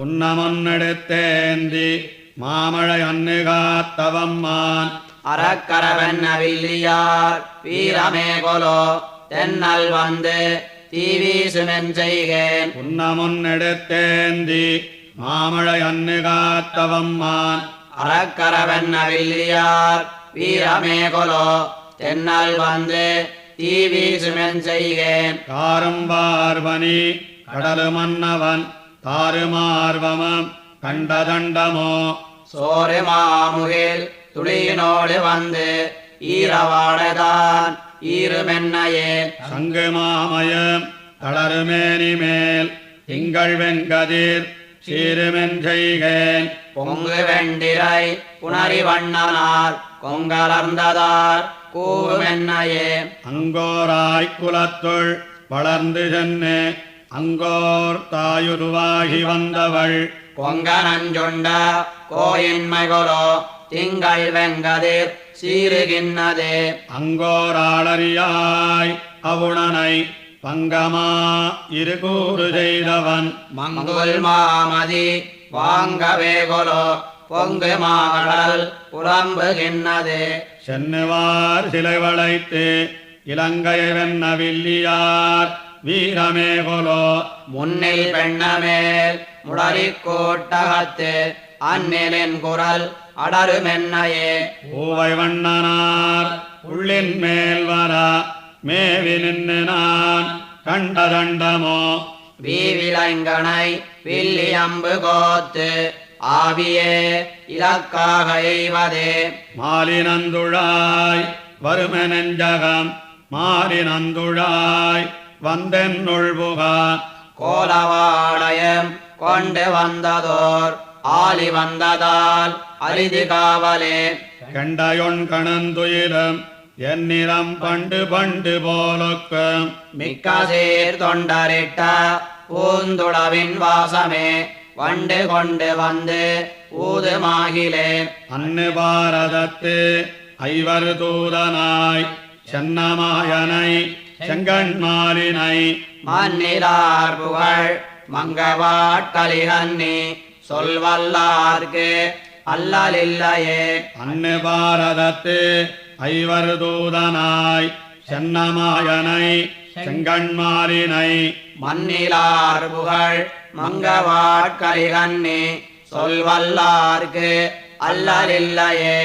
உன்னமொன்னெடுத்தேந்தி மாமழை அன்னுகாத்தவம்மான் அறக்கரவென்ன வில்லியார் வீரமே கொலோ தென்னல் வந்து தீவீசுமென் செய்கேன். உன்னமொன்னெடுத்தேந்தி மாமழை அன்னுகாத்தவம்மான் அறக்கரவென்ன வில்லியார் வீரமே கொலோ தென்னல் வந்து தீவீசுமென் செய்கேன். காரும் பார்வனி கடலு மன்னவன் தாறுமார்வமம் கண்டதண்டமோ சோறு மாமுகில் துளியினோடு வந்து ஈரவாடதான் ஈருமென்னையே. சங்கு மாமயம் தளருமேனி மேல் திங்கள் வெண்கதிர் சீருமென் செய்கேன். பொங்கு வெண்டிரை புனரி வண்ணனார் கொங்கலர்ந்ததார் கூவுமென்னையே. அங்கோராய் குலத்துள் வளர்ந்து சென்னு அங்கோர் தாயுருவாகி வந்தவள் பொங்கனஞ்சுண்ட கோயின்மைகொலோ திங்கள் வெங்கதிர் சீருகின்னதே. அங்கோராளறியாய் அவுணனை பங்கமா இருகூறு செய்தவன் மங்குல் மாமதி வாங்கவே கொலோ பொங்கு மாகடல் புலம்புகின்னதே. சென்னுவார் சிலை வளைத்து இலங்கையை வென்ன வில்லியார் வீரமே கொலோ முன்னில் பெண்ணமேல் முடரிக் கோட்டகத்து அந்நிலின் குரல் அடருமென்னையே. பூவை வண்ணனார் உள்ளின் மேல் வர மேவி நின்று நான் கண்டதண்டமோ வீவிலங்கனை வில்லி அம்பு கோத்து ஆவியே இலக்காக எய்வதே. மாலினந்துழாய் வரும நெஞ்சகம் மாலினந்துழாய் வந்தென்னுள் புகா கோலவாடயம் கொண்டு வந்ததோர் ஆலி வந்ததால் அரிது காவலே. கண்டையொன் கணந்துயிலும் என்னிடம் பண்டு பண்டு போலுக்கும் மிக்க சீர் தொண்டரிட்ட பூந்துளவின் வாசமே வண்டு கொண்டு வந்து ஊதுமாகிலே. அன்னு பாரதத்து ஐவர் தூதனாய் சென்னமாயனை செங்கண்மாலினை மன்னிலார் புகழ் மங்கவாட்களிகன்னி சொல்வல்லார்க்கு அல்லலில்லையே. அன்னு பாரதத்து ஐவர் தூதனாய் சென்னமாயனை செங்கண்மாலினை மன்னிலார் புகழ் மங்கவாட்களிகன்னி சொல்வல்லார்க்கு அல்லலில்லையே.